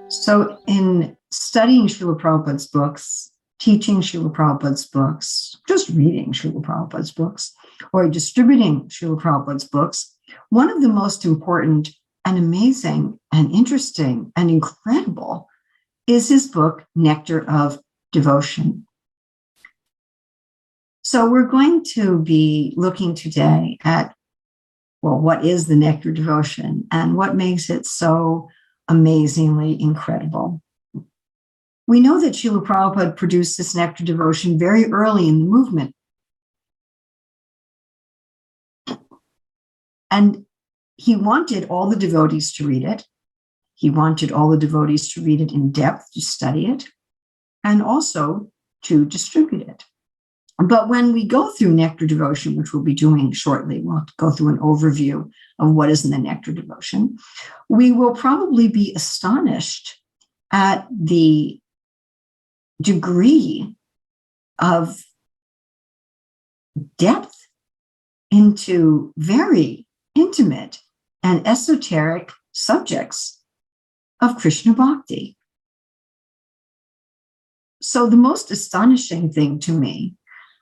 So in studying Srila Prabhupada's books, teaching Srila Prabhupada's books, just reading Srila Prabhupada's books, or distributing Srila Prabhupada's books, one of the most important and amazing and interesting and incredible is his book, Nectar of Devotion. So we're going to be looking today at, well, what is the Nectar Devotion and what makes it so amazingly incredible. We know that Srila Prabhupada produced this Nectar Devotion very early in the movement. And he wanted all the devotees to read it. He wanted all the devotees to read it in depth, to study it, and also to distribute it. But when we go through Nectar Devotion, which we'll be doing shortly, we'll go through an overview of what is in the Nectar Devotion, we will probably be astonished at the degree of depth into very intimate and esoteric subjects of Krishna Bhakti. So the most astonishing thing to me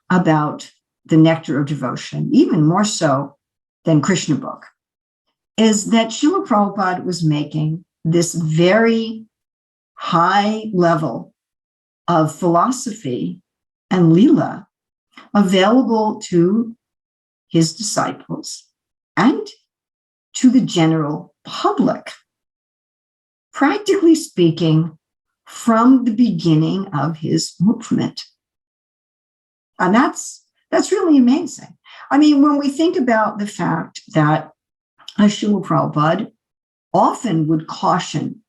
about the Nectar of Devotion, even more so than Krishna book, is that Srila Prabhupada was making this very high level of philosophy and Leela available to his disciples and to the general public, practically speaking, from the beginning of his movement. And that's really amazing. I mean, when we think about the fact that Srila Prabhupada often would caution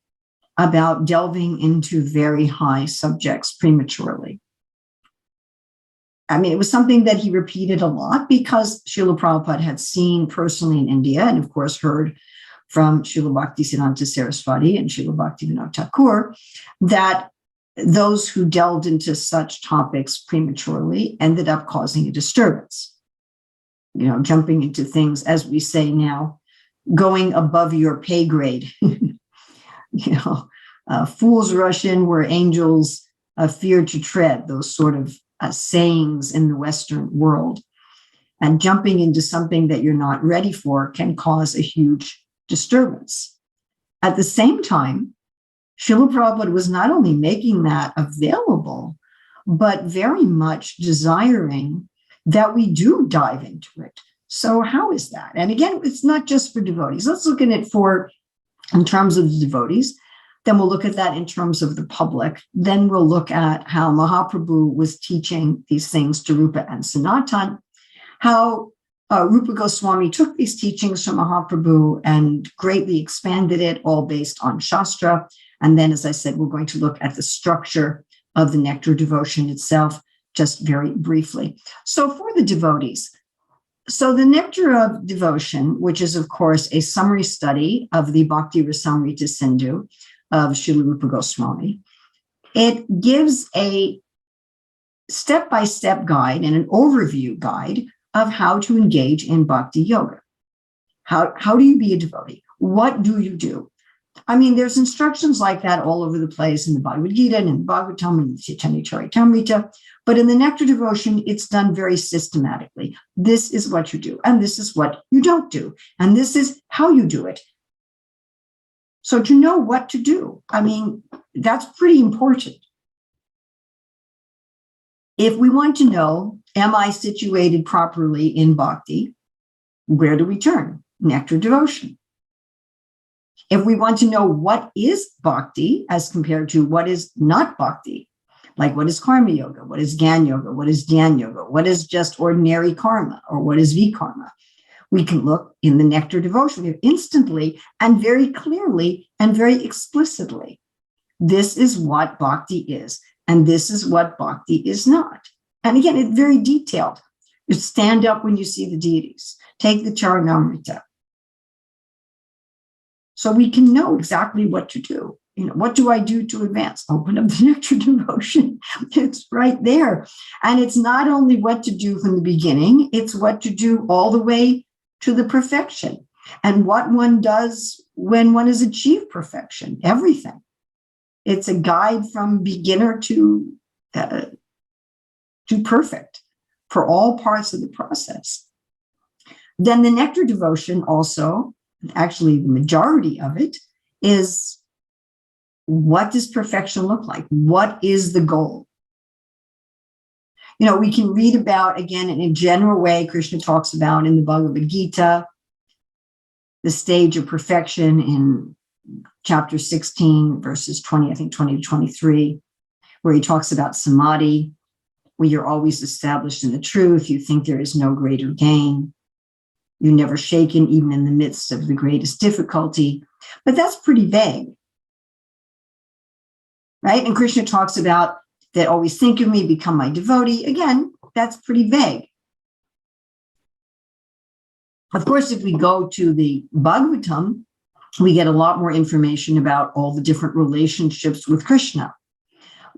about delving into very high subjects prematurely. I mean, it was something that he repeated a lot because Srila Prabhupada had seen personally in India and, of course, heard from Srila Bhaktisiddhanta Saraswati and Srila Bhaktivinoda Thakur that those who delved into such topics prematurely ended up causing a disturbance. You know, jumping into things, as we say now, going above your pay grade. Fools rush in where angels fear to tread, those sort of sayings in the Western world. And jumping into something that you're not ready for can cause a huge disturbance. At the same time, Srila Prabhupada was not only making that available, but very much desiring that we do dive into it. So how is that? And again, it's not just for devotees. Let's look at it in terms of the devotees. Then we'll look at that in terms of the public. Then we'll look at how Mahaprabhu was teaching these things to Rupa and Sanatan, how Rupa Goswami took these teachings from Mahaprabhu and greatly expanded it, all based on Shastra. And then, as I said, we're going to look at the structure of the Nectar Devotion itself, just very briefly. So for the devotees, so the Nectar of Devotion, which is, of course, a summary study of the Bhakti Rasamrita Sindhu of Srila Rupa Goswami, it gives a step-by-step guide and an overview guide of how to engage in Bhakti Yoga. How do you be a devotee? What do you do? I mean, there's instructions like that all over the place in the Bhagavad Gita and in the Bhagavatam and the Chaitanya Charitamrita. But in the Nectar Devotion, it's done very systematically. This is what you do, and this is what you don't do, and this is how you do it. So to know what to do, I mean, that's pretty important. If we want to know, am I situated properly in Bhakti? Where do we turn? Nectar Devotion. If we want to know what is Bhakti as compared to what is not Bhakti, like what is Karma Yoga, what is Gyan Yoga, what is Dhyan Yoga, what is just ordinary karma, or what is Vikarma, we can look in the Nectar Devotion instantly and very clearly and very explicitly. This is what Bhakti is, and this is what Bhakti is not. And again, it's very detailed. You stand up when you see the deities. Take the Charanamrita. So we can know exactly what to do. You know, what do I do to advance? Open up the Nectar Devotion. It's right there. And it's not only what to do from the beginning, it's what to do all the way to the perfection. and what one does when one has achieved perfection, everything. It's a guide from beginner to perfect for all parts of the process. Then the nectar devotion also, actually the majority of it, is what does perfection look like? What is the goal? We can read about, again, in a general way, Krishna talks about in the Bhagavad Gita, the stage of perfection in chapter 16, verses 20, I think 20 to 23, where he talks about samadhi, where you're always established in the truth. You think there is no greater gain. You're never shaken, even in the midst of the greatest difficulty. But that's pretty vague, right? And Krishna talks about that always think of me, become my devotee. Again, that's pretty vague. Of course, if we go to the Bhagavatam, we get a lot more information about all the different relationships with Krishna.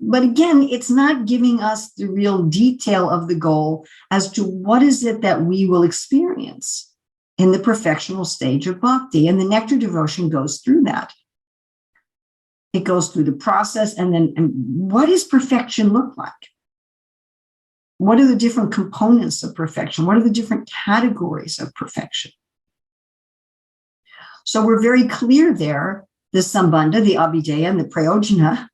But again, it's not giving us the real detail of the goal as to what is it that we will experience in the perfectional stage of bhakti. And the nectar devotion goes through that. It goes through the process, and what does perfection look like? What are the different components of perfection? What are the different categories of perfection? So we're very clear there. The Sambandha, the Abhideya, and the Prayojana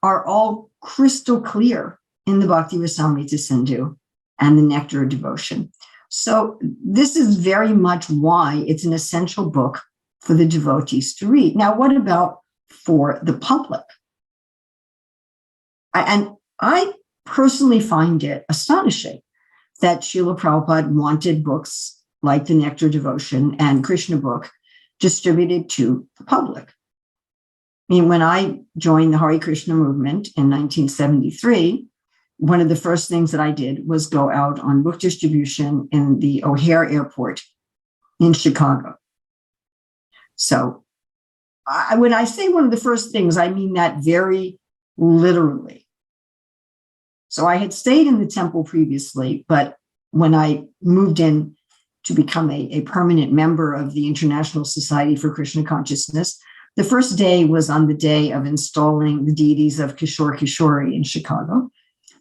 are all crystal clear in the Bhakti Rasamrita Sindhu and the Nectar Devotion. So this is very much why it's an essential book for the devotees to read. Now, what about for the public? And I personally find it astonishing that Srila Prabhupada wanted books like the Nectar Devotion and Krishna book distributed to the public. I mean, when I joined the Hare Krishna movement in 1973, one of the first things that I did was go out on book distribution in the O'Hare Airport in Chicago. So when I say one of the first things, I mean that very literally. So I had stayed in the temple previously, but when I moved in to become a permanent member of the International Society for Krishna Consciousness, the first day was on the day of installing the deities of Kishore Kishori in Chicago.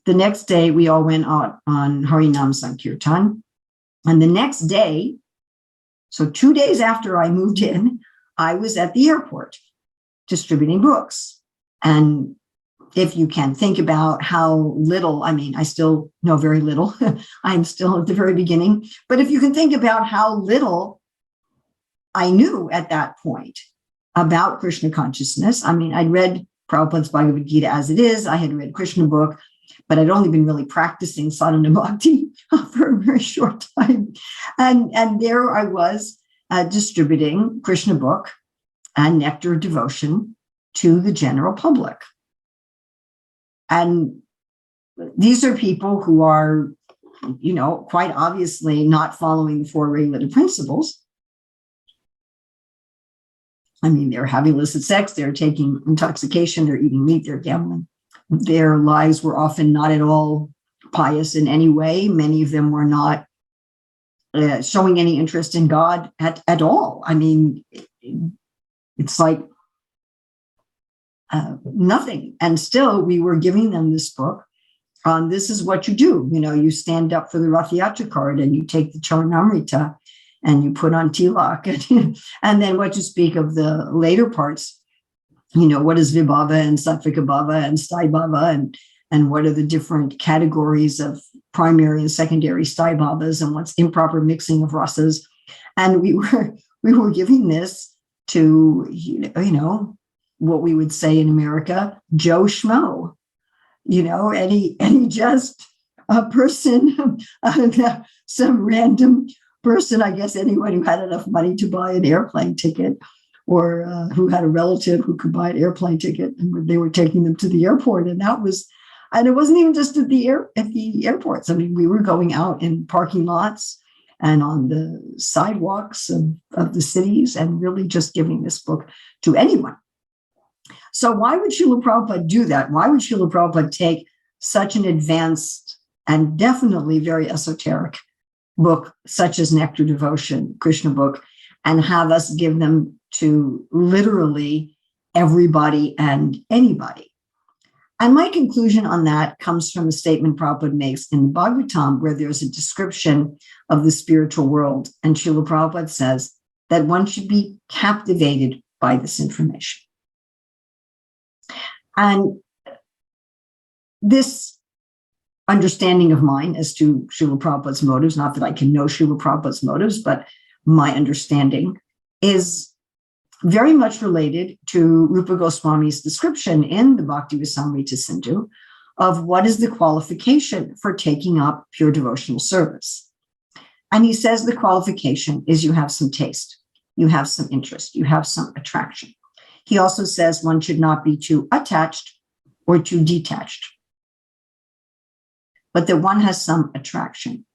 The next day, we all went out on Harinam Sankirtan. And the next day, so 2 days after I moved in, I was at the airport distributing books. And if you can think about how little, I mean, I still know very little. I'm still at the very beginning. But if you can think about how little I knew at that point about Krishna consciousness, I mean, I'd read Prabhupada's Bhagavad Gita as it is. I had read Krishna book, but I'd only been really practicing sadhana bhakti for a very short time. And there I was distributing Krishna book and Nectar Devotion to the general public. And these are people who are, quite obviously not following the four regulative principles. I mean, they're having illicit sex, they're taking intoxication, they're eating meat, they're gambling. Their lives were often not at all pious in any way. Many of them were not showing any interest in God at all. I mean, it's like nothing. And still, we were giving them this book on this is what you do. You stand up for the Rath Yatra card and you take the Charanamrita and you put on tilak. And then what you speak of the later parts, what is Vibhava and Sattvika Bhava and Sthai Bhava and what are the different categories of primary and secondary Sthai Bhavas and what's improper mixing of rasas. And we were giving this to, what we would say in America, Joe Schmo, any just a person, some random person, I guess anyone who had enough money to buy an airplane ticket or who had a relative who could buy an airplane ticket, and they were taking them to the airport. And it wasn't even just at the airports. I mean, we were going out in parking lots and on the sidewalks of the cities and really just giving this book to anyone. So why would Srila Prabhupada do that? Why would Srila Prabhupada take such an advanced and definitely very esoteric book, such as Nectar Devotion, Krishna book, and have us give them to literally everybody and anybody. And my conclusion on that comes from a statement Prabhupada makes in the Bhagavatam, where there's a description of the spiritual world. And Srila Prabhupada says that one should be captivated by this information. And this understanding of mine as to Srila Prabhupada's motives, not that I can know Srila Prabhupada's motives, but my understanding is very much related to Rupa Goswami's description in the Bhakti Rasamrita Sindhu of what is the qualification for taking up pure devotional service. And he says the qualification is you have some taste, you have some interest, you have some attraction. He also says one should not be too attached or too detached, but that one has some attraction.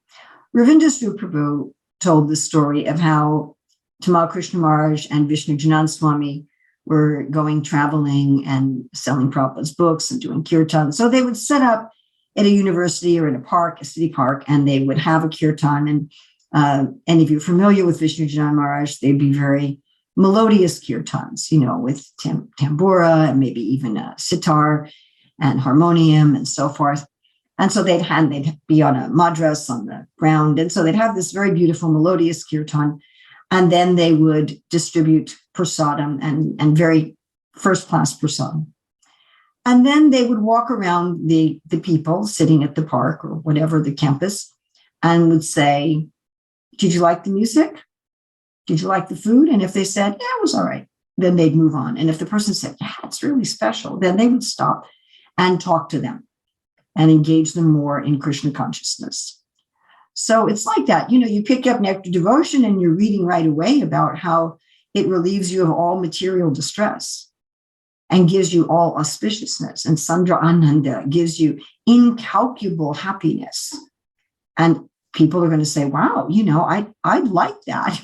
Ravinda Prabhu told the story of how Tamal Krishna Maharaj and Vishnu Janand Swami were going traveling and selling Prabhupada's books and doing kirtan. So they would set up at a university or in a park, a city park, and they would have a kirtan. And any of you familiar with Vishnu Janand Maharaj, they'd be very melodious kirtans, with tambura and maybe even a sitar and harmonium and so forth. And so they'd be on a madras on the ground. And so they'd have this very beautiful melodious kirtan. And then they would distribute prasadam and very first-class prasadam. And then they would walk around the people sitting at the park or whatever, the campus, and would say, did you like the music? Did you like the food? And if they said, yeah, it was all right, then they'd move on. And if the person said, yeah, it's really special, then they would stop and talk to them and engage them more in Krishna consciousness. So it's like that. You pick up Nectar Devotion and you're reading right away about how it relieves you of all material distress and gives you all auspiciousness. And Sandra Ananda gives you incalculable happiness. And people are going to say, wow, I'd like that.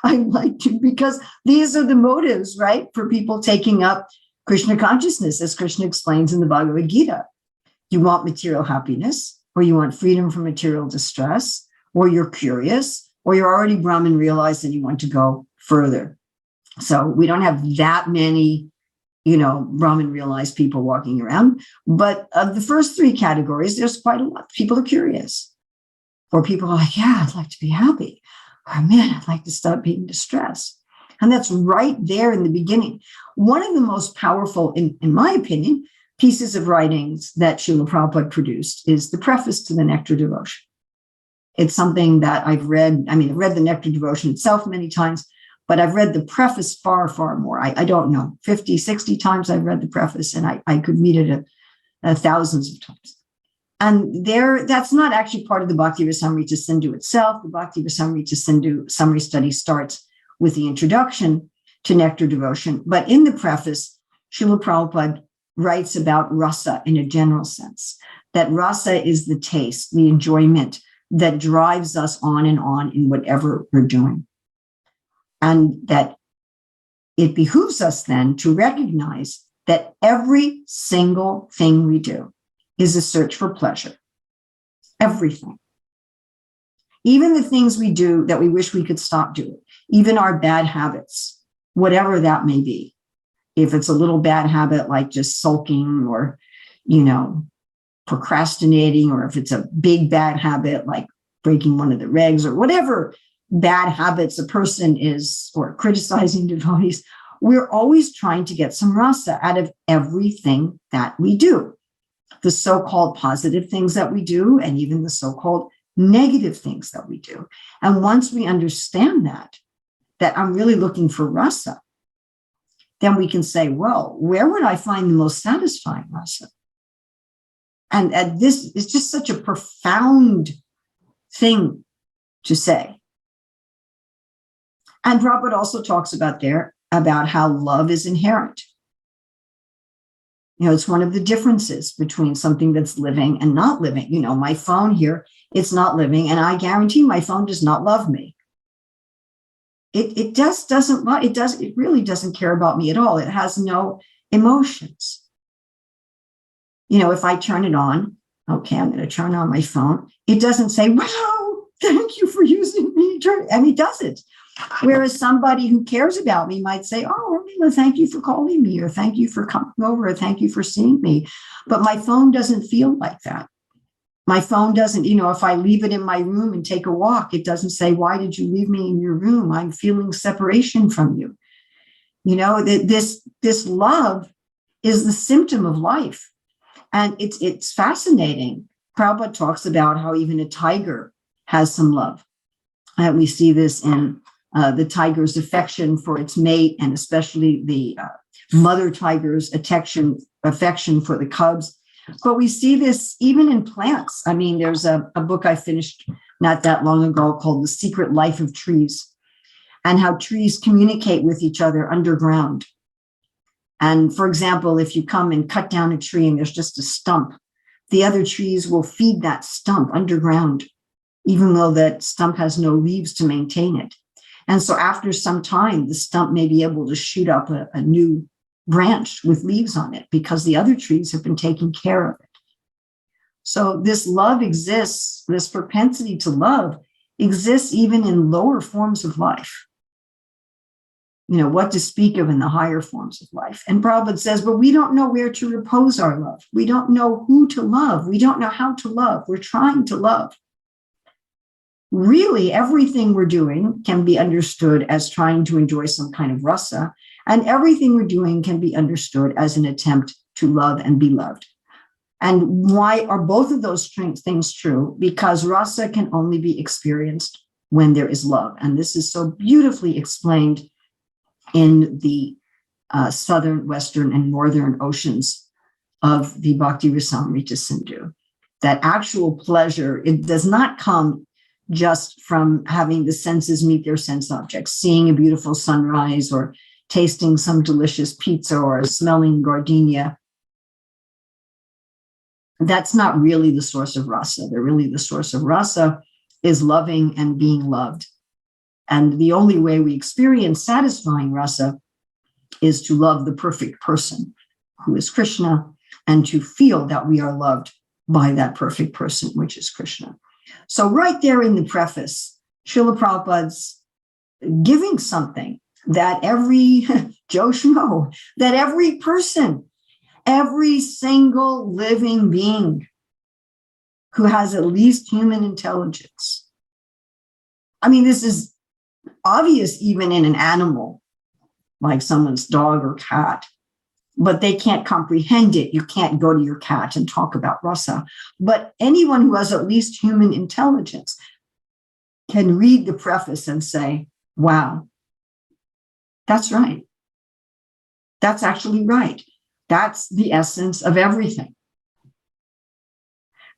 I'd like to, because these are the motives, right, for people taking up Krishna consciousness, as Krishna explains in the Bhagavad Gita. You want material happiness, or you want freedom from material distress, or you're curious, or you're already Brahman realized and you want to go further. So we don't have that many, Brahman realized people walking around. But of the first three categories, there's quite a lot. People are curious. Or people are like, yeah, I'd like to be happy. Or man, I'd like to stop being distressed. And that's right there in the beginning. One of the most powerful, in my opinion, pieces of writings that Srila Prabhupada produced is the preface to the Nectar Devotion. It's something that I've read. I've read the Nectar Devotion itself many times, but I've read the preface far, far more. I don't know, 50, 60 times I've read the preface, and I could read it thousands of times. And that's not actually part of the Bhakti Rasamrita Sindhu itself. The Bhakti Rasamrita Sindhu summary study starts with the introduction to Nectar Devotion. But in the preface, Srila Prabhupada writes about rasa in a general sense, that rasa is the taste, the enjoyment that drives us on in whatever we're doing. And that it behooves us then to recognize that every single thing we do is a search for pleasure. Everything. Even the things we do that we wish we could stop doing, even our bad habits, whatever that may be. If it's a little bad habit like just sulking or, procrastinating, or if it's a big bad habit like breaking one of the regs or whatever bad habits a person is, or criticizing devotees, we're always trying to get some rasa out of everything that we do. The so-called positive things that we do, and even the so-called negative things that we do. And once we understand that I'm really looking for rasa, then we can say, well, where would I find the most satisfying rasa? And this is just such a profound thing to say. And Prabhupada also talks about how love is inherent. It's one of the differences between something that's living and not living. My phone here, it's not living, and I guarantee my phone does not love me. It really doesn't care about me at all. It has no emotions. If I turn it on, okay, I'm going to turn on my phone. It doesn't say, wow, thank you for using me. And he does it. Whereas somebody who cares about me might say, oh, Urmila, thank you for calling me, or thank you for coming over, or thank you for seeing me. But my phone doesn't feel like that. My phone doesn't, if I leave it in my room and take a walk, it doesn't say, why did you leave me in your room? I'm feeling separation from you. This love is the symptom of life. And it's fascinating. Prabhupada talks about how even a tiger has some love. And we see this in the tiger's affection for its mate, and especially the mother tiger's affection for the cubs. But we see this even in plants. I mean, there's a book I finished not that long ago called The Secret Life of Trees, and how trees communicate with each other underground. And for example, if you come and cut down a tree and there's just a stump, the other trees will feed that stump underground, even though that stump has no leaves to maintain it. And so after some time, the stump may be able to shoot up a new branch with leaves on it because the other trees have been taking care of it. So this love exists, this propensity to love exists even in lower forms of life. What to speak of in the higher forms of life. And Prabhupada says, but we don't know where to repose our love. We don't know who to love. We don't know how to love. We're trying to love. Really, everything we're doing can be understood as trying to enjoy some kind of rasa, and everything we're doing can be understood as an attempt to love and be loved. And why are both of those things true? Because rasa can only be experienced when there is love. And this is so beautifully explained in the southern, western, and northern oceans of the Bhakti Rasamrita Sindhu. That actual pleasure, it does not come just from having the senses meet their sense objects, seeing a beautiful sunrise or tasting some delicious pizza or smelling gardenia. That's not really the source of rasa. The source of rasa is loving and being loved. And the only way we experience satisfying rasa is to love the perfect person who is Krishna, and to feel that we are loved by that perfect person, which is Krishna. So right there in the preface, Srila Prabhupada's giving something that every Joe Schmo, that every person, every single living being who has at least human intelligence. I mean, this is obvious even in an animal, like someone's dog or cat, but they can't comprehend it. You can't go to your cat and talk about rasa. But anyone who has at least human intelligence can read the preface and say, wow, that's right. That's actually right. That's the essence of everything.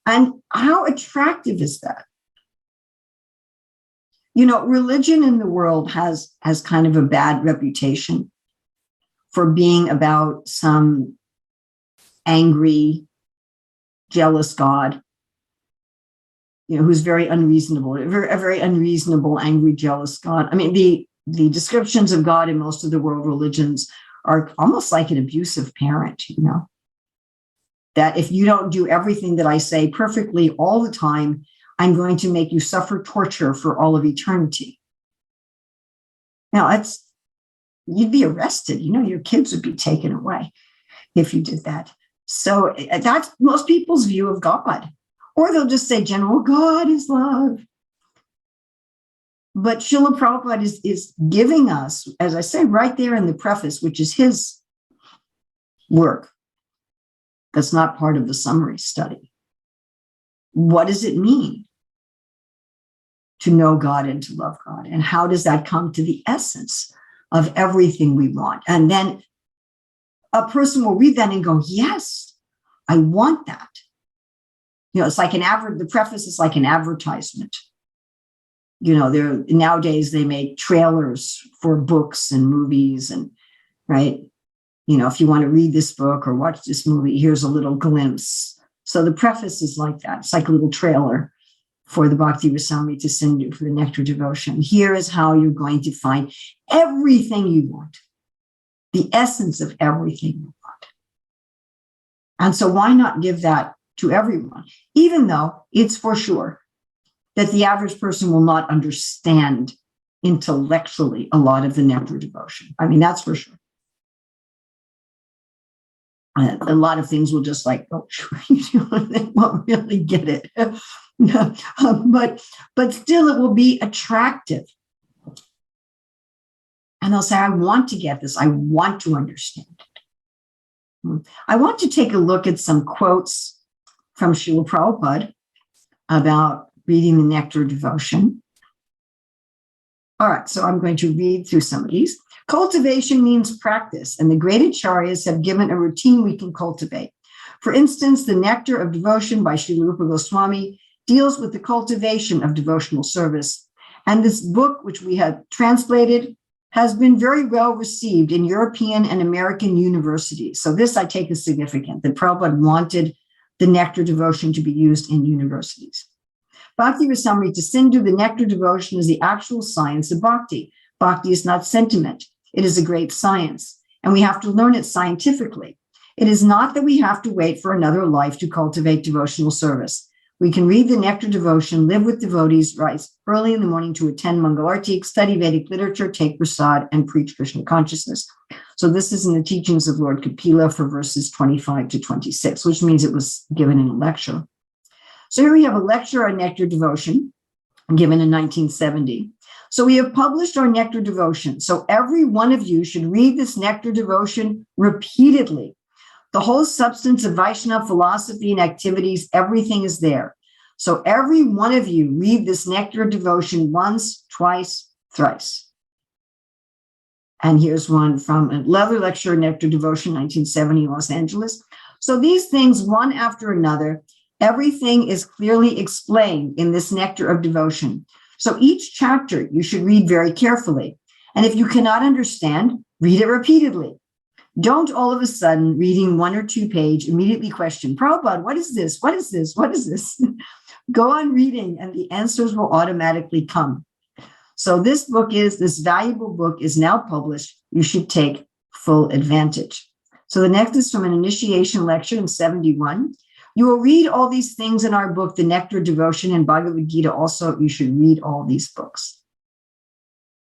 And how attractive is that? Religion in the world has kind of a bad reputation for being about some angry, jealous God, who's very unreasonable, a very unreasonable, angry, jealous God. I mean, the descriptions of God in most of the world religions are almost like an abusive parent, that if you don't do everything that I say perfectly all the time, I'm going to make you suffer torture for all of eternity. Now, you'd be arrested. Your kids would be taken away if you did that. So that's most people's view of God. Or they'll just say, general, God is love. But Srila Prabhupada is giving us, as I say, right there in the preface, which is his work. That's not part of the summary study. What does it mean to know God and to love God? And how does that come to the essence of everything we want? And then a person will read that and go, yes, I want that. It's like the preface is like an advertisement. Nowadays they make trailers for books and movies, and right. If you want to read this book or watch this movie, here's a little glimpse. So the preface is like that. It's like a little trailer for the Bhakti Rasamrita Sindhu, for the Nectar Devotion. Here is how you're going to find everything you want, the essence of everything you want. And so why not give that to everyone, even though it's for sure that the average person will not understand intellectually a lot of the nectar devotion. I mean, that's for sure. A lot of things will just like, oh, they won't really get it. But still, it will be attractive. And they'll say, I want to get this. I want to understand it. I want to take a look at some quotes from Srila Prabhupada about reading the nectar devotion. All right, so I'm going to read through some of these. Cultivation means practice, and the great acharyas have given a routine we can cultivate. For instance, the Nectar of Devotion by Srila Rupa Goswami deals with the cultivation of devotional service. And this book, which we have translated, has been very well received in European and American universities. So this I take as significant, that Prabhupada wanted the nectar devotion to be used in universities. Bhakti Rasamrita Sindhu, the nectar devotion is the actual science of bhakti. Bhakti is not sentiment. It is a great science, and we have to learn it scientifically. It is not that we have to wait for another life to cultivate devotional service. We can read the nectar devotion, live with devotees, rise early in the morning to attend Mangalarti, study Vedic literature, take prasad, and preach Krishna consciousness. So this is in the teachings of Lord Kapila for verses 25 to 26, which means it was given in a lecture. So here we have a lecture on nectar devotion given in 1970. So we have published our nectar devotion. So every one of you should read this nectar devotion repeatedly. The whole substance of Vaishnava philosophy and activities, everything is there. So every one of you read this nectar devotion once, twice, thrice. And here's one from another lecture, Nectar Devotion, 1970, Los Angeles. So these things, one after another, everything is clearly explained in this nectar of devotion. So each chapter you should read very carefully. And if you cannot understand, read it repeatedly. Don't all of a sudden, reading 1 or 2 page, immediately question, Prabhupada, what is this? What is this? What is this? Go on reading and the answers will automatically come. So this valuable book is now published. You should take full advantage. So the next is from an initiation lecture in 71. You will read all these things in our book, The Nectar Devotion and Bhagavad Gita. Also, you should read all these books.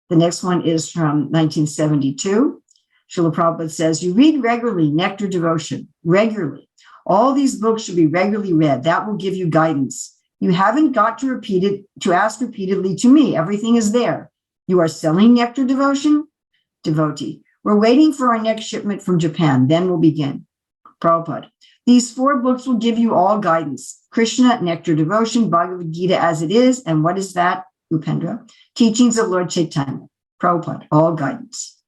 The next one is from 1972. Srila Prabhupada says, you read regularly Nectar Devotion, regularly. All these books should be regularly read. That will give you guidance. You haven't got to ask repeatedly to me. Everything is there. You are selling Nectar Devotion? Devotee. We're waiting for our next shipment from Japan. Then we'll begin. Prabhupada. These 4 books will give you all guidance. Krishna, Nectar Devotion, Bhagavad Gita as it is. And what is that? Upendra. Teachings of Lord Chaitanya. Prabhupada. All guidance.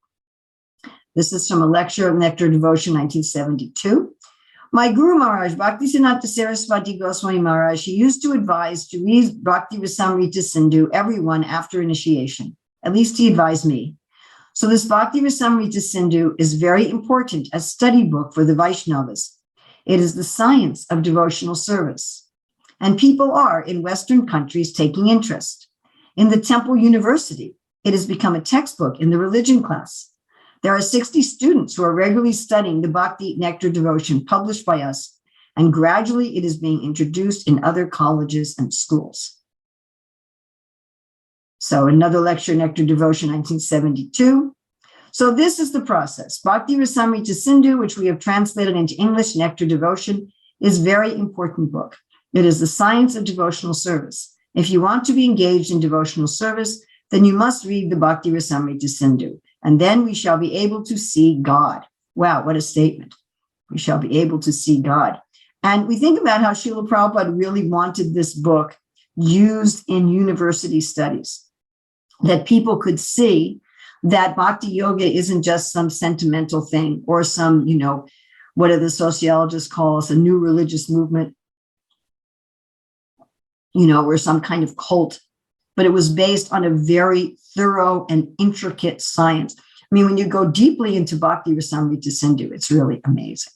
This is from a lecture of Nectar Devotion, 1972. My Guru Maharaj, Bhaktisiddhanta Saraswati Goswami Maharaj, he used to advise to read Bhakti Rasamrita Sindhu everyone after initiation. At least he advised me. So this Bhakti Rasamrita Sindhu is very important as study book for the Vaishnavas. It is the science of devotional service. And people are, in Western countries, taking interest. In the Temple University, it has become a textbook in the religion class. There are 60 students who are regularly studying the Bhakti Nectar Devotion published by us, and gradually it is being introduced in other colleges and schools. So another lecture, Nectar Devotion, 1972. So this is the process. Bhakti Rasamrita Sindhu, which we have translated into English, Nectar Devotion, is a very important book. It is the science of devotional service. If you want to be engaged in devotional service, then you must read the Bhakti Rasamrita Sindhu, and then we shall be able to see God. Wow, what a statement. We shall be able to see God. And we think about how Srila Prabhupada really wanted this book used in university studies, that people could see that Bhakti Yoga isn't just some sentimental thing or some, what do the sociologists call us, a new religious movement, or some kind of cult, but it was based on a very thorough and intricate science. I mean, when you go deeply into Bhakti Rasamrita Sindhu, it's really amazing.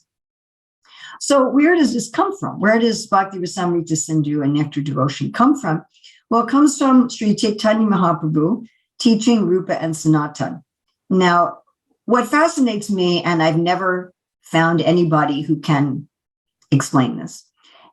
So where does this come from? Where does Bhakti Rasamrita Sindhu and Nectar Devotion come from? Well, it comes from Sri Chaitanya Mahaprabhu teaching Rupa and Sanatan. Now, what fascinates me, and I've never found anybody who can explain this,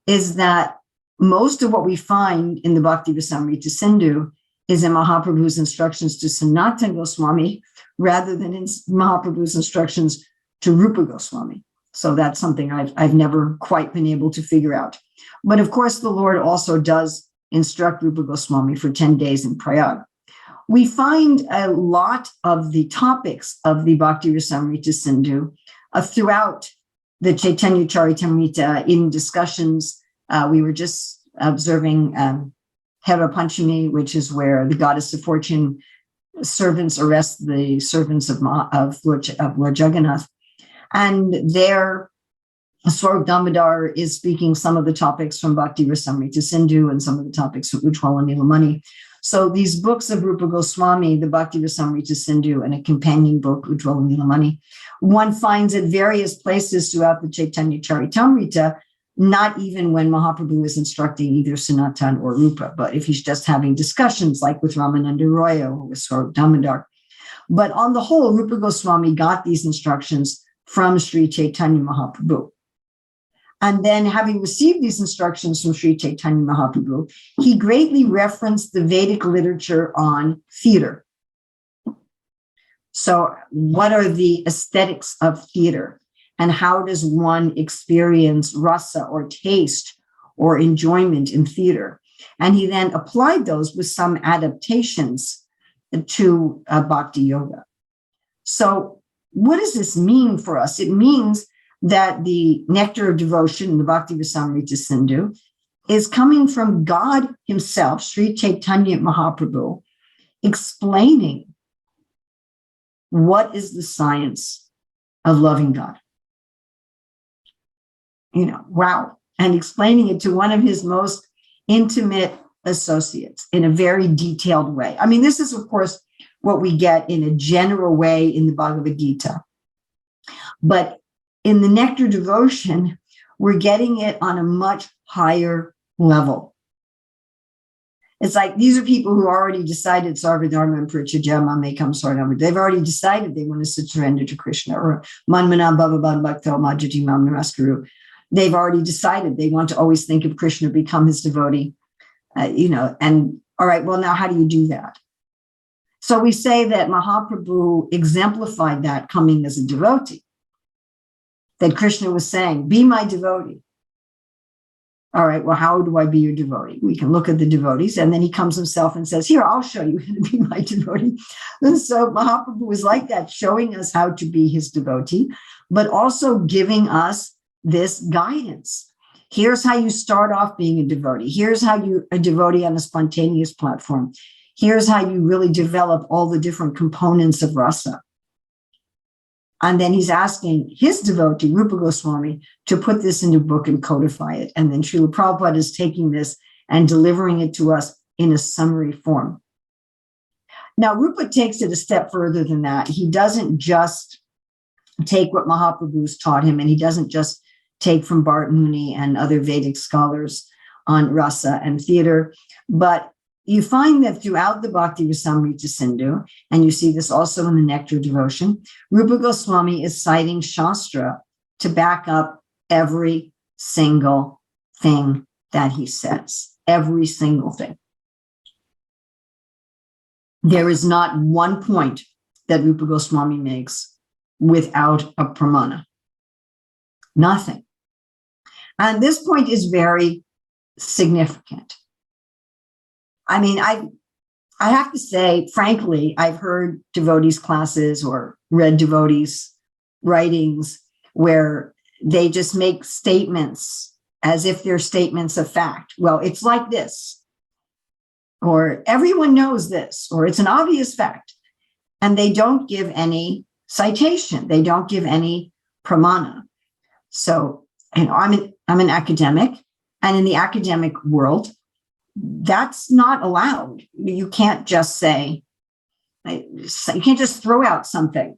is that most of what we find in the Bhakti Rasamrita Sindhu is in Mahaprabhu's instructions to Sanatana Goswami rather than in Mahaprabhu's instructions to Rupa Goswami. So that's something I've never quite been able to figure out. But of course, the Lord also does instruct Rupa Goswami for 10 days in Prayag. We find a lot of the topics of the Bhakti Rasamrita Sindhu throughout the Chaitanya Charitamrita in discussions. We were just observing Hera Panchami, which is where the goddess of fortune servants arrest the servants of Lord Jagannath. And there, Swarup Damodar is speaking some of the topics from Bhakti Rasamrita Sindhu and some of the topics from Ujjwala Nilamani. So these books of Rupa Goswami, the Bhakti Rasamrita Sindhu, and a companion book, Ujjwala Nilamani, one finds at various places throughout the Chaitanya Charitamrita, not even when Mahaprabhu is instructing either Sanatan or Rupa, but if he's just having discussions like with Ramananda Roya or with Swarup Damodar. But on the whole, Rupa Goswami got these instructions from Sri Chaitanya Mahaprabhu. And then, having received these instructions from Sri Chaitanya Mahaprabhu, he greatly referenced the Vedic literature on theater. So, what are the aesthetics of theater? And how does one experience rasa or taste or enjoyment in theater? And he then applied those with some adaptations to Bhakti Yoga. So, what does this mean for us? It means that the nectar of devotion in the Bhakti Rasamrita Sindhu is coming from God himself, Sri Chaitanya Mahaprabhu, explaining what is the science of loving God. Wow. And explaining it to one of his most intimate associates in a very detailed way. I mean, this is, of course, what we get in a general way in the Bhagavad Gita. But in the nectar devotion, we're getting it on a much higher level. It's like these are people who already decided Sarvadharma and Prityaja Mamekam Sarvadharma. They've already decided they want to surrender to Krishna, or Manmana Bhavavan Bhakto Majati Mam Namaskaru. They've already decided they want to always think of Krishna, become his devotee, and all right, well, now how do you do that? So we say that Mahaprabhu exemplified that coming as a devotee, that Krishna was saying, be my devotee. All right, well, how do I be your devotee? We can look at the devotees, and then he comes himself and says, here, I'll show you how to be my devotee. And so Mahaprabhu was like that, showing us how to be his devotee, but also giving us this guidance. Here's how you start off being a devotee. Here's how you're a devotee on a spontaneous platform. Here's how you really develop all the different components of rasa. And then he's asking his devotee, Rupa Goswami, to put this into a book and codify it. And then Srila Prabhupada is taking this and delivering it to us in a summary form. Now, Rupa takes it a step further than that. He doesn't just take what Mahaprabhu's taught him, and he doesn't just take from Bharat Muni and other Vedic scholars on rasa and theater, but you find that throughout the Bhakti Rasamrita Sindhu, and you see this also in the Nectar Devotion, Rupa Goswami is citing Shastra to back up every single thing that he says, every single thing. There is not one point that Rupa Goswami makes without a pramana. Nothing. And this point is very significant. I mean, I have to say, frankly, I've heard devotees classes or read devotees writings where they just make statements as if they're statements of fact. Well, it's like this, or everyone knows this, or it's an obvious fact. And they don't give any citation. They don't give any pramana. So, I'm an academic, and in the academic world, that's not allowed. You can't just say, you can't just throw out something.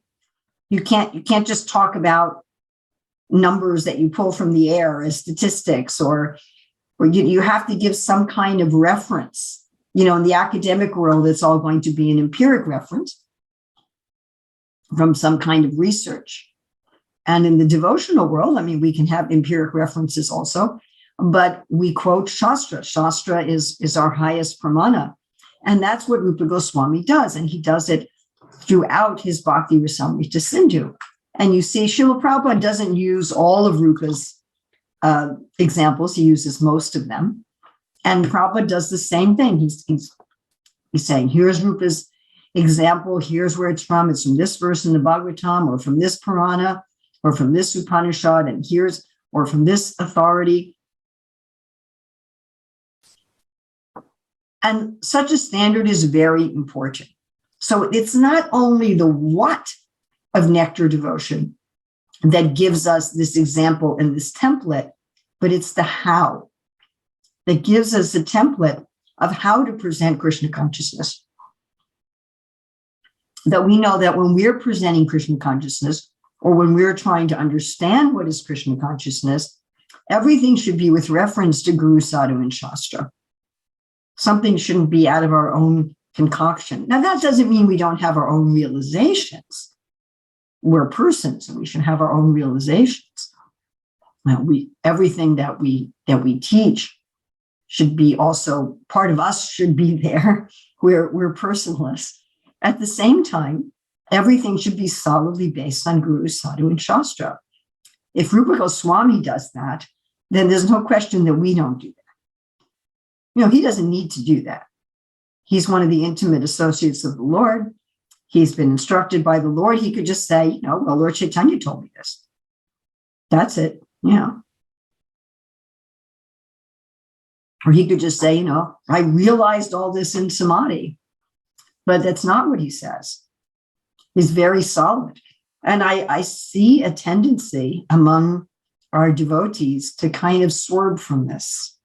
You can't just talk about numbers that you pull from the air as statistics, or you have to give some kind of reference. In the academic world, it's all going to be an empiric reference from some kind of research. And in the devotional world, we can have empiric references also, but we quote Shastra. Shastra is our highest pramana. And that's what Rupa Goswami does. And he does it throughout his Bhakti Rasamrita Sindhu. And you see, Srila Prabhupada doesn't use all of Rupa's examples. He uses most of them. And Prabhupada does the same thing. He's saying, here's Rupa's example. Here's where it's from. It's from this verse in the Bhagavatam, or from this Purana, or from this Upanishad, and here's, or from this authority. And such a standard is very important. So it's not only the what of nectar devotion that gives us this example and this template, but it's the how that gives us a template of how to present Krishna consciousness. That we know that when we're presenting Krishna consciousness, or when we're trying to understand what is Krishna consciousness, everything should be with reference to Guru, Sadhu, and Shastra. Something shouldn't be out of our own concoction. Now, that doesn't mean we don't have our own realizations. We're persons, and we should have our own realizations. Now, everything that we teach should be also, part of us should be there. We're personless. At the same time, everything should be solidly based on Guru, Sadhu, and Shastra. If Rupa Goswami does that, then there's no question that we don't do that. He doesn't need to do that. He's one of the intimate associates of the Lord. He's been instructed by the Lord. He could just say, well, Lord Chaitanya told me this. That's it, Or he could just say, I realized all this in samadhi. But that's not what he says. He's very solid. And I see a tendency among our devotees to kind of swerve from this.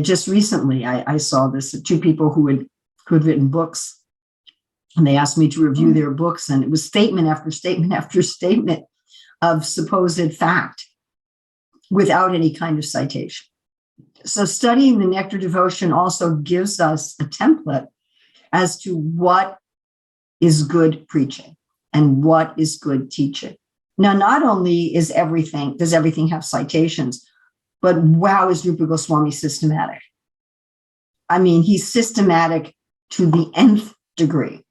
Just recently, I saw this, two people who had written books, and they asked me to review their books, and it was statement after statement after statement of supposed fact without any kind of citation. So studying the nectar devotion also gives us a template as to what is good preaching and what is good teaching. Now, not only does everything have citations, but wow, is Rupa Goswami systematic. I mean, he's systematic to the nth degree.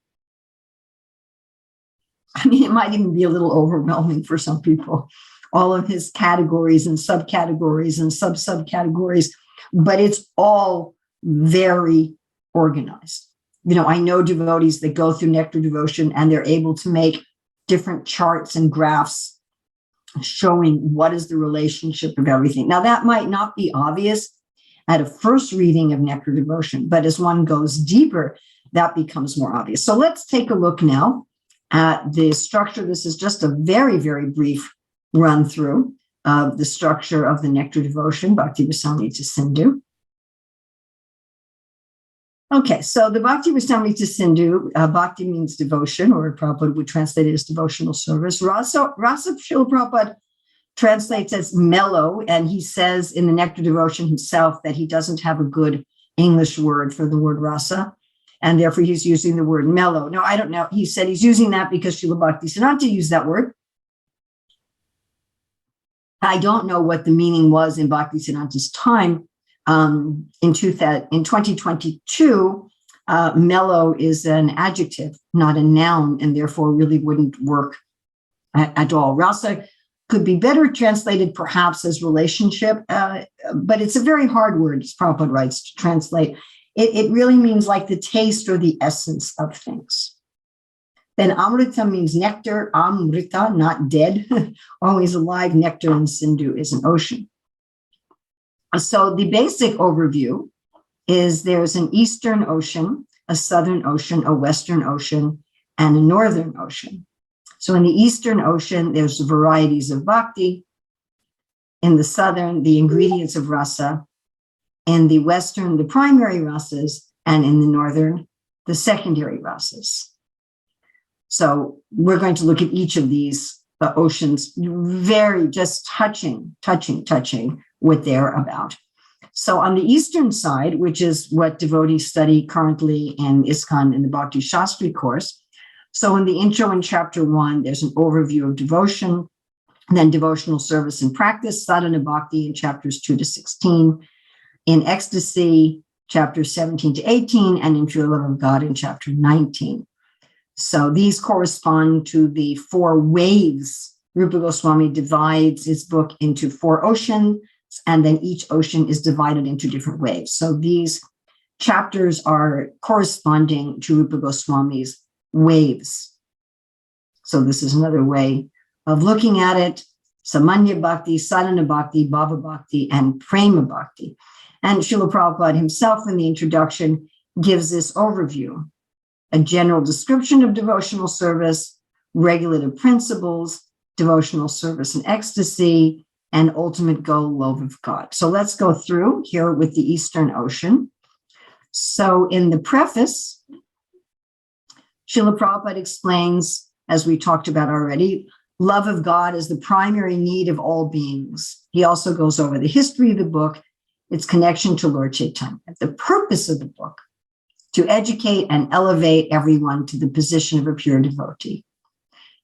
I mean, it might even be a little overwhelming for some people, all of his categories and subcategories and subcategories, but it's all very organized. I know devotees that go through nectar devotion and they're able to make different charts and graphs showing what is the relationship of everything. Now, that might not be obvious at a first reading of nectar devotion, but as one goes deeper, that becomes more obvious. So let's take a look now at the structure. This is just a very, very brief run through of the structure of the nectar devotion, Bhakti Rasamrita Sindhu. Okay, so the Bhakti Rasamrita Sindhu, Bhakti means devotion, or Prabhupada would translate it as devotional service. Rasa Srila Prabhupada translates as mellow, and he says in the nectar devotion himself that he doesn't have a good English word for the word rasa, and therefore he's using the word mellow. No, I don't know. He said he's using that because Srila Bhaktisiddhanta used that word. I don't know what the meaning was in Bhaktisiddhanta's time. In 2022, mellow is an adjective, not a noun, and therefore really wouldn't work at all. Rasa could be better translated perhaps as relationship, but it's a very hard word, as Prabhupada writes, to translate. It really means like the taste or the essence of things. Then Amrita means nectar, Amrita, not dead, always alive. Nectar in Sindhu is an ocean. So the basic overview is there's an Eastern Ocean, a Southern Ocean, a Western Ocean, and a Northern Ocean. So in the Eastern Ocean, there's varieties of bhakti. In the Southern, the ingredients of rasa. In the Western, the primary rasas. And in the Northern, the secondary rasas. So we're going to look at each of these oceans, very just touching what they're about. So on the eastern side, which is what devotees study currently in ISKCON in the Bhakti Shastri course. So in the intro in chapter 1, there's an overview of devotion. And then devotional service and practice, sadhana bhakti in chapters 2 to 16, in ecstasy, chapters 17 to 18, and in pure love of God in chapter 19. So these correspond to the 4 waves. Rupa Goswami divides his book into 4 oceans, and then each ocean is divided into different waves. So these chapters are corresponding to Rupa Goswami's waves. So this is another way of looking at it: Samanya Bhakti, Sadhana Bhakti, Bhava Bhakti, and Prema Bhakti. And Srila Prabhupada himself in the introduction gives this overview: a general description of devotional service, regulative principles, devotional service and ecstasy, and ultimate goal, love of God. So let's go through here with the Eastern Ocean. So in the preface, Srila Prabhupada explains, as we talked about already, love of God is the primary need of all beings. He also goes over the history of the book, its connection to Lord Chaitanya. The purpose of the book: to educate and elevate everyone to the position of a pure devotee.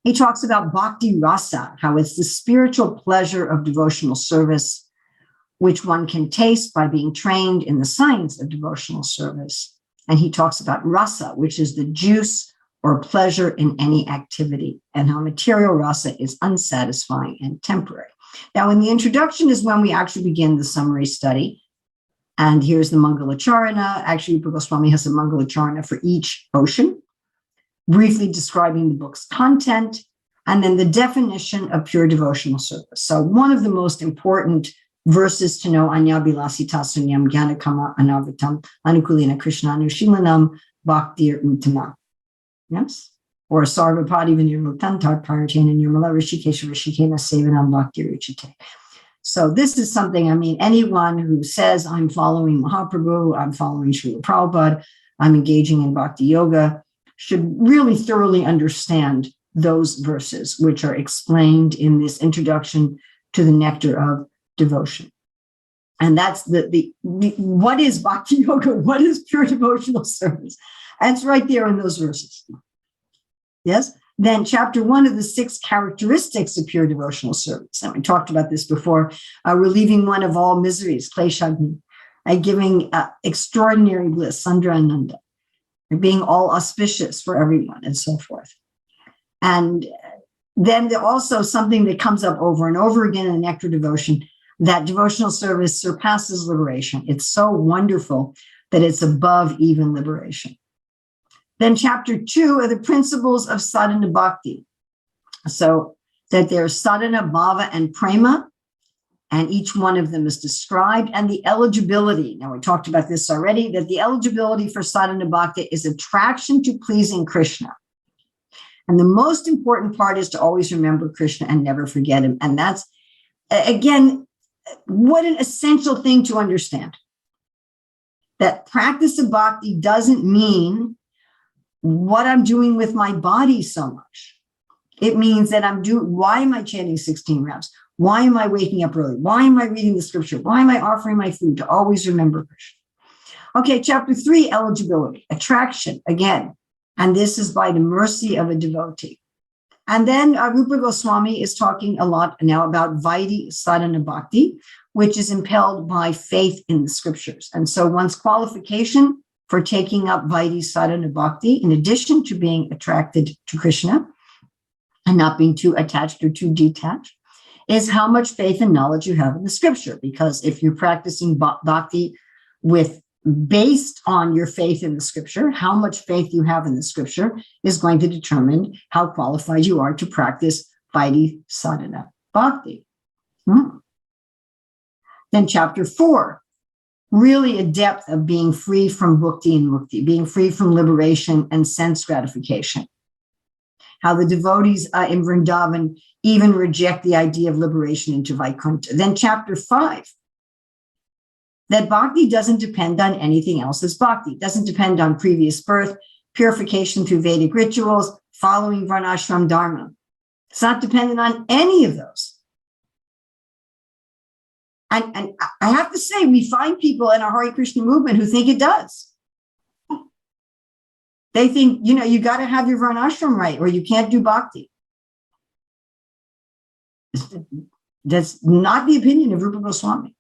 He talks about bhakti rasa, how it's the spiritual pleasure of devotional service, which one can taste by being trained in the science of devotional service. And he talks about rasa, which is the juice or pleasure in any activity, and how material rasa is unsatisfying and temporary. Now, in the introduction is when we actually begin the summary study. And here's the Mangalacharana. Actually, Rupa Goswami has a Mangalacharana for each ocean, briefly describing the book's content, and then the definition of pure devotional service. So one of the most important verses to know, Anyabilasita sunyam jnanakama anavatam anukulina krishnanushilanam bhaktir uttama. Yes? Or sarvapadi vinirmuktantar paratena nirmala rishikesha rishikena sevanam bhaktir uchite. So this is something, I mean, anyone who says, I'm following Mahaprabhu, I'm following Srila Prabhupada, I'm engaging in bhakti yoga, should really thoroughly understand those verses, which are explained in this introduction to the nectar of devotion. And that's the what is bhakti yoga? What is pure devotional service? That's right there in those verses. Yes? Then chapter 1 of the 6 characteristics of pure devotional service. And we talked about this before, relieving one of all miseries, kleshagni, giving extraordinary bliss, sandra ananda, being all auspicious for everyone, and so forth. And then also something that comes up over and over again in the nectar devotion, that devotional service surpasses liberation. It's so wonderful that it's above even liberation. Then chapter 2 are the principles of sadhana bhakti. So that there's sadhana, bhava, and prema, and each one of them is described, and the eligibility. Now, we talked about this already, that the eligibility for sadhana bhakti is attraction to pleasing Krishna. And the most important part is to always remember Krishna and never forget him. And that's, again, what an essential thing to understand. That practice of bhakti doesn't mean what I'm doing with my body so much. It means that why am I chanting 16 rounds? Why am I waking up early? Why am I reading the scripture? Why am I offering my food? To always remember Krishna. Okay, chapter 3, eligibility, attraction, again. And this is by the mercy of a devotee. And then Rupa Goswami is talking a lot now about Vaidhi Sadhana Bhakti, which is impelled by faith in the scriptures. And so one's qualification for taking up Vaidhi Sadhana Bhakti, in addition to being attracted to Krishna and not being too attached or too detached, is how much faith and knowledge you have in the scripture. Because if you're practicing bhakti based on your faith in the scripture, how much faith you have in the scripture is going to determine how qualified you are to practice Vaidhi Sadhana Bhakti. Then chapter 4, really a depth of being free from bhukti and mukti, being free from liberation and sense gratification. How the devotees in Vrindavan even reject the idea of liberation into Vaikuntha. Then chapter 5, that bhakti doesn't depend on anything else as bhakti. It doesn't depend on previous birth, purification through Vedic rituals, following varnashram dharma. It's not dependent on any of those. And I have to say, we find people in our Hare Krishna movement who think it does. They think, you got to have your varnashram right, or you can't do bhakti. That's not the opinion of Rupa Goswami.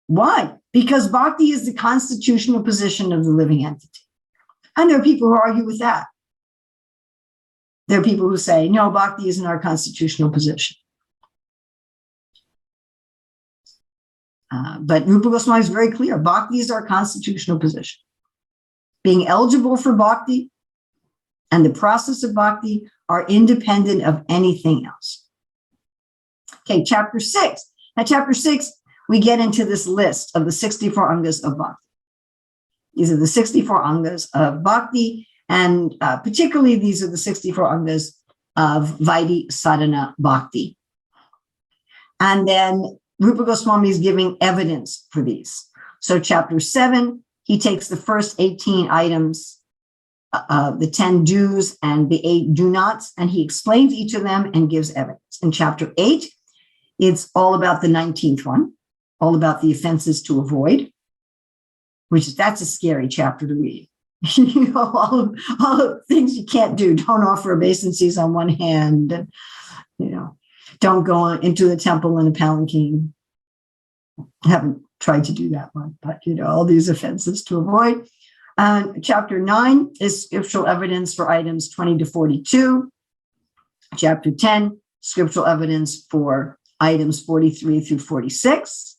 Why? Because bhakti is the constitutional position of the living entity. And there are people who argue with that. There are people who say, no, bhakti isn't our constitutional position. But Rupa Goswami is very clear. Bhakti is our constitutional position. Being eligible for bhakti and the process of bhakti are independent of anything else. Okay, chapter 6. Now, chapter 6, we get into this list of the 64 angas of bhakti. These are the 64 angas of bhakti, and particularly these are the 64 angas of Vaidhi sadhana bhakti. And then Rupa Goswami is giving evidence for these. So chapter 7, he takes the first 18 items, the 10 do's and the 8 do nots, and he explains each of them and gives evidence. In chapter 8, it's all about the 19th one, all about the offenses to avoid, that's a scary chapter to read. all the things you can't do. Don't offer obeisances on one hand, and, don't go into the temple in a palanquin. I haven't tried to do that one, but, all these offenses to avoid. Chapter 9 is scriptural evidence for items 20 to 42. Chapter 10, scriptural evidence for items 43 through 46.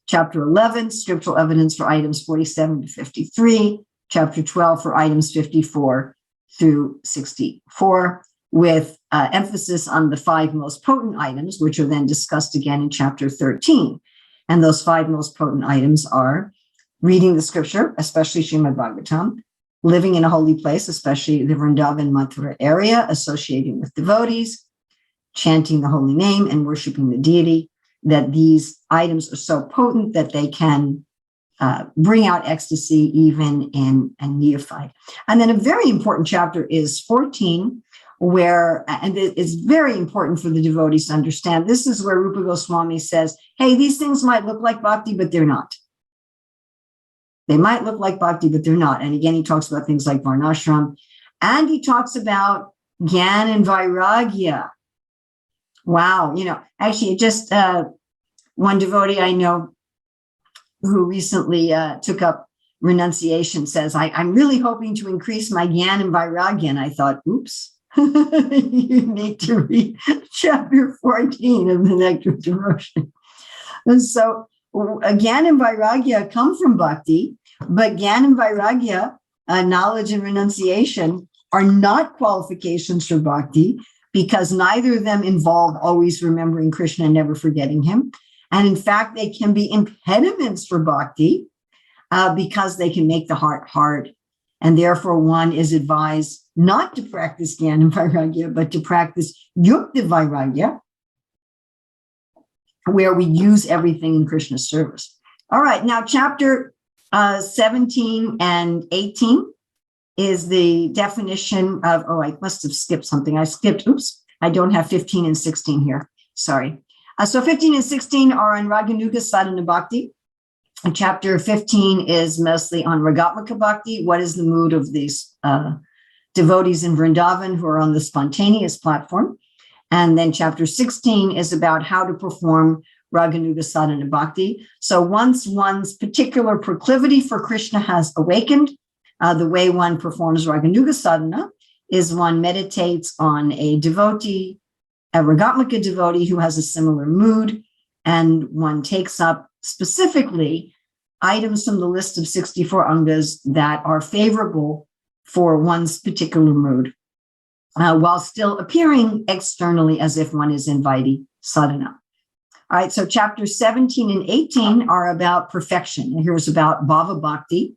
Chapter 11, scriptural evidence for items 47 to 53. Chapter 12 for items 54 through 64, with emphasis on the 5 most potent items, which are then discussed again in chapter 13. And those 5 most potent items are reading the scripture, especially Srimad Bhagavatam, living in a holy place, especially the Vrindavan Mathura area, associating with devotees, chanting the holy name and worshiping the deity, that these items are so potent that they can bring out ecstasy even in a neophyte. And then a very important chapter is 14, where, and it's very important for the devotees to understand, this is where Rupa Goswami says, hey, these things might look like bhakti, but they're not. They might look like bhakti, but they're not. And again, he talks about things like varnashram, and he talks about gyan and vairagya. Wow, actually just one devotee I know who recently took up renunciation says, I'm really hoping to increase my gyan and vairagya. And I thought, oops, you need to read chapter 14 of the Nectar of Devotion. And so gyan and vairagya come from bhakti, but gyan and vairagya, knowledge and renunciation, are not qualifications for bhakti, because neither of them involve always remembering Krishna and never forgetting him. And in fact, they can be impediments for bhakti because they can make the heart hard. And therefore, one is advised not to practice Gyan and Vairagya, but to practice Yukta Vairagya, where we use everything in Krishna's service. All right, now chapter 17 and 18 is the definition of, I must have skipped something. I don't have 15 and 16 here. Sorry. So 15 and 16 are on Raganuga Sadhana Bhakti. And chapter 15 is mostly on Ragatmaka Bhakti. What is the mood of these devotees in Vrindavan who are on the spontaneous platform? And then chapter 16 is about how to perform Raganuga Sadhana Bhakti. So once one's particular proclivity for Krishna has awakened, the way one performs Raganuga Sadhana is one meditates on a devotee, a Ragatmaka devotee who has a similar mood, and one takes up specifically items from the list of 64 angas that are favorable for one's particular mood, while still appearing externally as if one is in Vaidhi sadhana. All right, so chapters 17 and 18 are about perfection. And here's about Bhava Bhakti.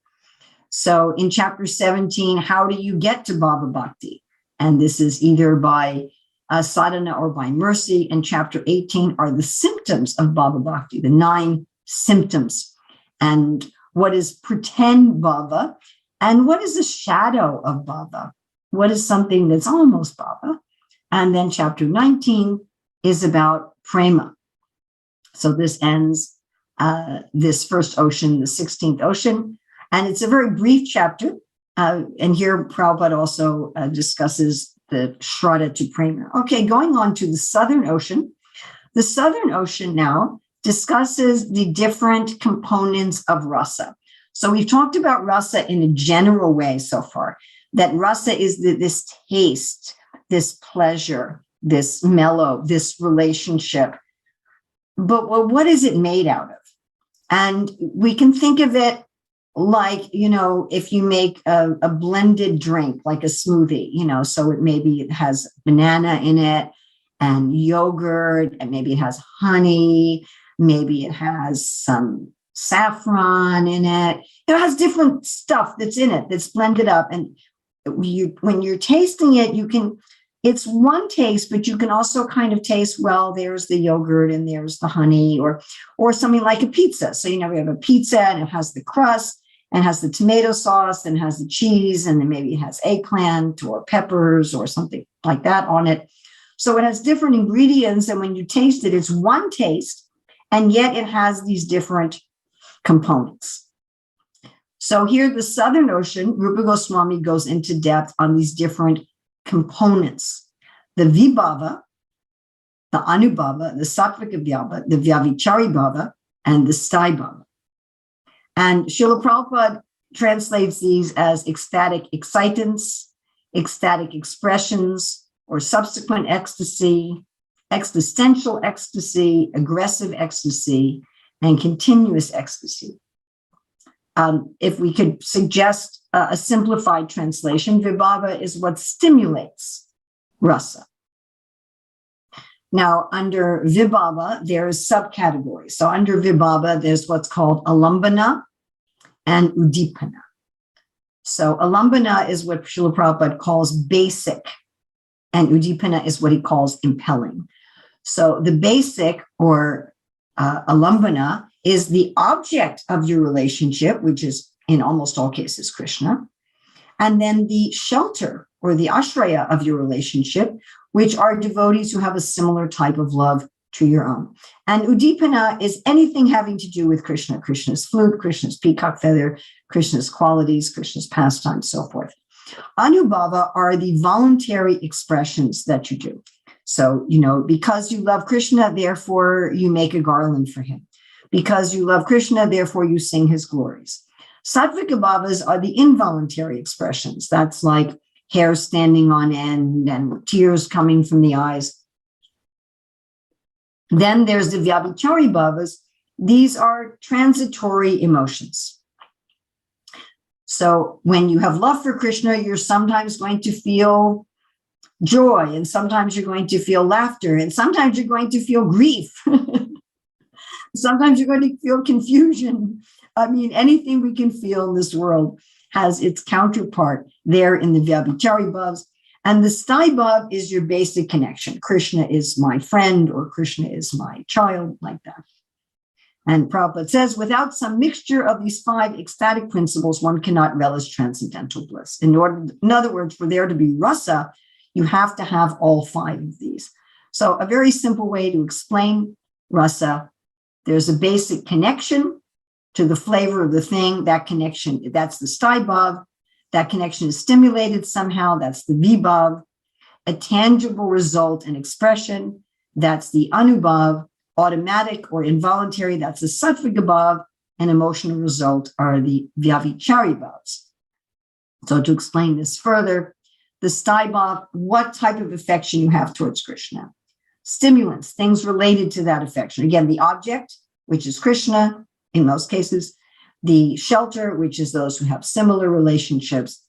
So in chapter 17, how do you get to Bhava Bhakti? And this is either by sadhana or by mercy. And chapter 18 are the symptoms of Bhava Bhakti, the 9 symptoms. And what is pretend Bhava? And what is a shadow of Bhava? What is something that's almost Bhava? And then chapter 19 is about prema. So this ends this first ocean, the 16th ocean. And it's a very brief chapter. And here Prabhupada also discusses the Shraddha to Prema. Okay, going on to the Southern Ocean. The Southern Ocean now discusses the different components of rasa. So we've talked about rasa in a general way so far, that rasa is this taste, this pleasure, this mellow, this relationship. But what is it made out of? And we can think of it like, if you make a blended drink, like a smoothie, so it has banana in it and yogurt, and maybe it has honey, maybe it has some saffron in it. It has different stuff that's in it that's blended up. And when you're tasting it, it's one taste, but you can also kind of taste, well, there's the yogurt and there's the honey, or something like a pizza. So, we have a pizza and it has the crust and has the tomato sauce and has the cheese, and then maybe it has eggplant or peppers or something like that on it. So it has different ingredients, and when you taste it, it's one taste, and yet it has these different components. So here, the Southern Ocean, Rupa Goswami goes into depth on these different components: the vibhava, the anubhava, the sattvika bhava, the vyavichari bhava, and the sthai bhava. And Srila Prabhupada translates these as ecstatic excitants, ecstatic expressions, or subsequent ecstasy, existential ecstasy, aggressive ecstasy, and continuous ecstasy. If we could suggest a simplified translation, vibhava is what stimulates rasa. Now, under vibhava, there's subcategories. So under vibhava, there's what's called alambana and udipana. So alambana is what Srila Prabhupada calls basic, and udipana is what he calls impelling. So the basic, or alambana, is the object of your relationship, which is in almost all cases Krishna. And then the shelter, or the ashraya of your relationship, which are devotees who have a similar type of love to your own. And udipana is anything having to do with Krishna: Krishna's flute, Krishna's peacock feather, Krishna's qualities, Krishna's pastimes, so forth. Anubhava are the voluntary expressions that you do. So, because you love Krishna, therefore you make a garland for him. Because you love Krishna, therefore you sing his glories. Sattvika bhavas are the involuntary expressions. That's like hair standing on end and tears coming from the eyes. Then there's the vyabhichari bhavas. These are transitory emotions. So when you have love for Krishna, you're sometimes going to feel joy, and sometimes you're going to feel laughter, and sometimes you're going to feel grief. Sometimes you're going to feel confusion. I mean, anything we can feel in this world has its counterpart there in the vyabhichari bhavas. And the sthai bhav is your basic connection. Krishna is my friend, or Krishna is my child, like that. And Prabhupada says, without some mixture of these 5 ecstatic principles, one cannot relish transcendental bliss. In other words, for there to be rasa, you have to have all 5 of these. So a very simple way to explain rasa: there's a basic connection to the flavor of the thing. That connection, that's the sthai bhav. That connection is stimulated somehow. That's the vibhav. A tangible result and expression. That's the anubhav. Automatic or involuntary. That's the sattvika bhav. And emotional result are the vyabhichari bhavs. So to explain this further, the sthai bhav, what type of affection you have towards Krishna. Stimulants, things related to that affection. Again, the object, which is Krishna in most cases, the shelter, which is those who have similar relationships,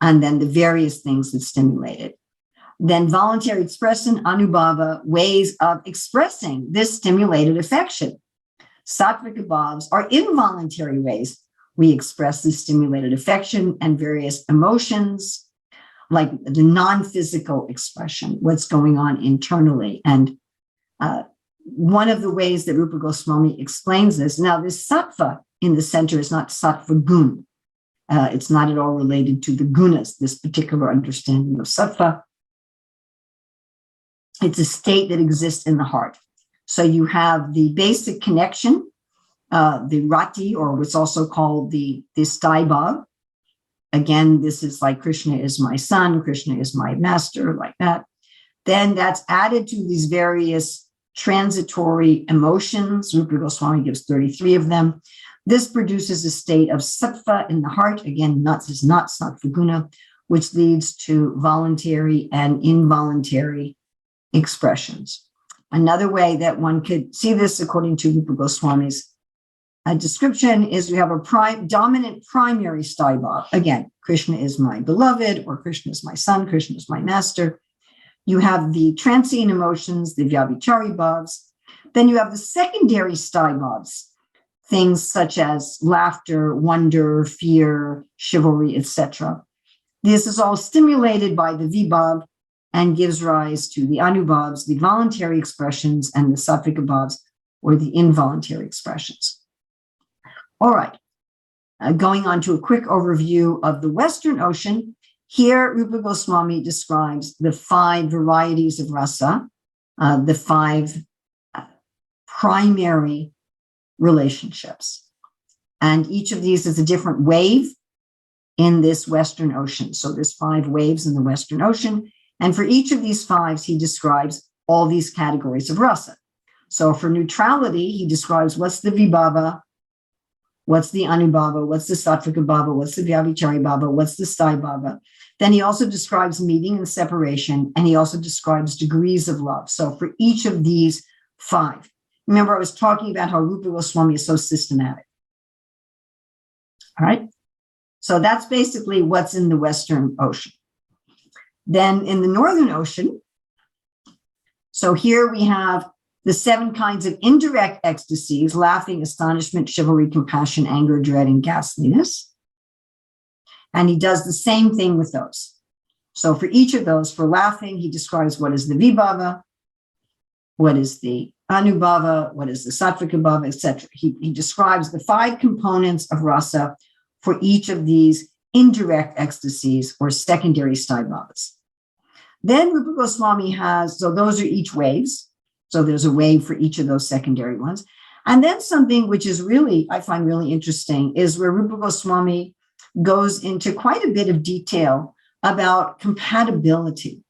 and then the various things that stimulate it. Then voluntary expression, anubhava, ways of expressing this stimulated affection. Sattvika bhavs are involuntary ways we express this stimulated affection and various emotions, like the non-physical expression, what's going on internally. And one of the ways that Rupa Goswami explains this, now this sattva in the center is not sattva gun. It's not at all related to the gunas, this particular understanding of sattva. It's a state that exists in the heart. So you have the basic connection, the rati, or what's also called the sthai bhav. Again, this is like Krishna is my son, Krishna is my master, like that. Then that's added to these various transitory emotions. Rupa Goswami gives 33 of them. This produces a state of sattva in the heart. Again, this is not sattva guna, which leads to voluntary and involuntary expressions. Another way that one could see this, according to Rupa Goswami's description, is we have a dominant primary sthai. Again, Krishna is my beloved, or Krishna is my son, Krishna is my master. You have the transient emotions, the vyabhichari bhavs. Then you have the secondary sthai bhavs, things such as laughter, wonder, fear, chivalry, etc. This is all stimulated by the vibhav and gives rise to the anubhavs, the voluntary expressions, and the sattvika bhavs, or the involuntary expressions. All right, going on to a quick overview of the Western Ocean. Here, Rupa Goswami describes the 5 varieties of rasa, the 5 primary relationships. And each of these is a different wave in this Western Ocean. So there's 5 waves in the Western Ocean. And for each of these 5s, he describes all these categories of rasa. So for neutrality, he describes what's the vibhava, what's the anubhava, what's the sattvika bhava, what's the vyabhichari bhava, what's the sthai bhava. Then he also describes meeting and separation, and he also describes degrees of love. So for each of these 5, remember I was talking about how Rupa Goswami is so systematic. All right, so that's basically what's in the Western Ocean. Then in the Northern Ocean, so here we have the 7 kinds of indirect ecstasies: laughing, astonishment, chivalry, compassion, anger, dread, and ghastliness. And he does the same thing with those. So for each of those, for laughing, he describes what is the vibhava, what is the anubhava, what is the sattvika bhava, etc. He describes the 5 components of rasa for each of these indirect ecstasies or secondary sthai bhavas. Then Rupa Goswami has, so those are each waves. So there's a wave for each of those secondary ones. And then something which is really, I find really interesting, is where Rupa Goswami goes into quite a bit of detail about compatibility.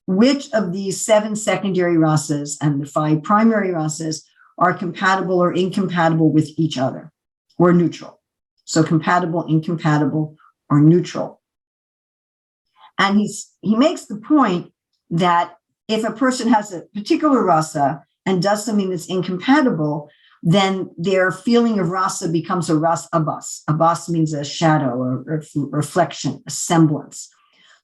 Which of these 7 secondary rasas and the 5 primary rasas are compatible or incompatible with each other, or neutral. So compatible, incompatible, or neutral. And he makes the point that if a person has a particular rasa and does something that's incompatible, then their feeling of rasa becomes a ras abas. Abas means a shadow, or reflection, a semblance.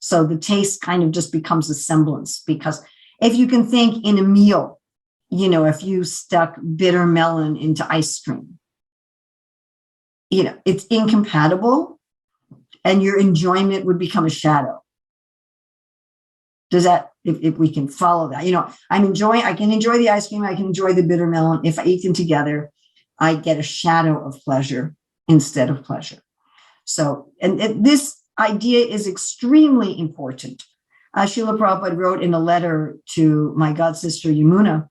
So the taste kind of just becomes a semblance, because if you can think in a meal, if you stuck bitter melon into ice cream, it's incompatible and your enjoyment would become a shadow. Does that, if we can follow that, I can enjoy the ice cream, I can enjoy the bitter melon. If I eat them together, I get a shadow of pleasure instead of pleasure. So, and this idea is extremely important. Srila Prabhupada wrote in a letter to my god sister Yamuna,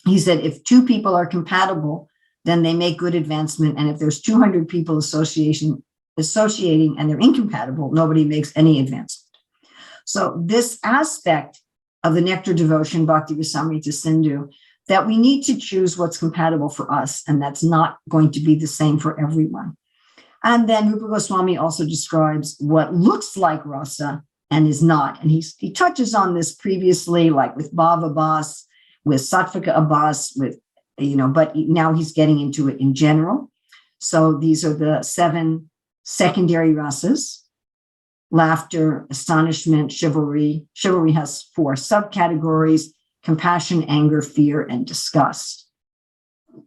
he said, if 2 people are compatible, then they make good advancement. And if there's 200 people associating and they're incompatible, nobody makes any advancement. So this aspect of the nectar devotion, Bhakti Rasamrita Sindhu, that we need to choose what's compatible for us, and that's not going to be the same for everyone. And then Rupa Goswami also describes what looks like rasa and is not. And he touches on this previously, like with Bhava Abhas, with Sattvika Abhas, but now he's getting into it in general. So these are the 7 secondary rasas: laughter, astonishment, chivalry. Chivalry has 4 subcategories: compassion, anger, fear, and disgust.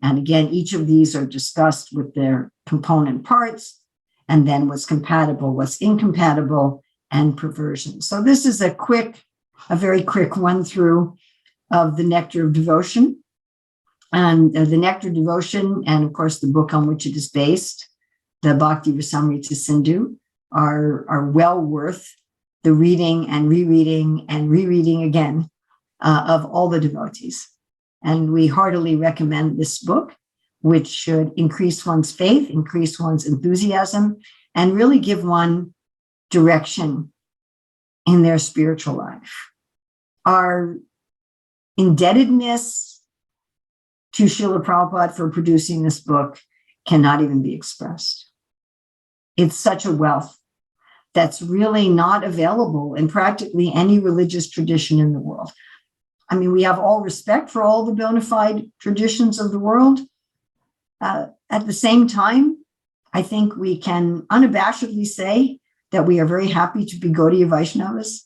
And again, each of these are discussed with their component parts, and then what's compatible, what's incompatible, and perversion. So this is a very quick run through of the Nectar of Devotion. And the Nectar of Devotion, and of course the book on which it is based, the Bhakti Rasamrita Sindhu, are well worth the reading and rereading again of all the devotees. And we heartily recommend this book, which should increase one's faith, increase one's enthusiasm, and really give one direction in their spiritual life. Our indebtedness to Srila Prabhupada for producing this book cannot even be expressed. It's such a wealth that's really not available in practically any religious tradition in the world. I mean, we have all respect for all the bona fide traditions of the world. At the same time, I think we can unabashedly say that we are very happy to be Gaudiya Vaishnavas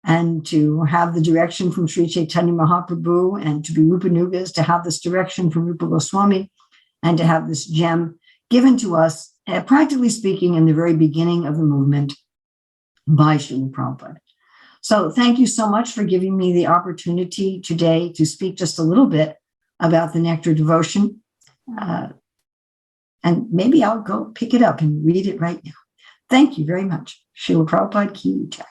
and to have the direction from Sri Chaitanya Mahaprabhu, and to be Rupanugas, to have this direction from Rupa Goswami, and to have this gem given to us, practically speaking, in the very beginning of the movement by Srila Prabhupada. So thank you so much for giving me the opportunity today to speak just a little bit about the Nectar devotion. And maybe I'll go pick it up and read it right now. Thank you very much. Srila Prabhupada Ki Jai.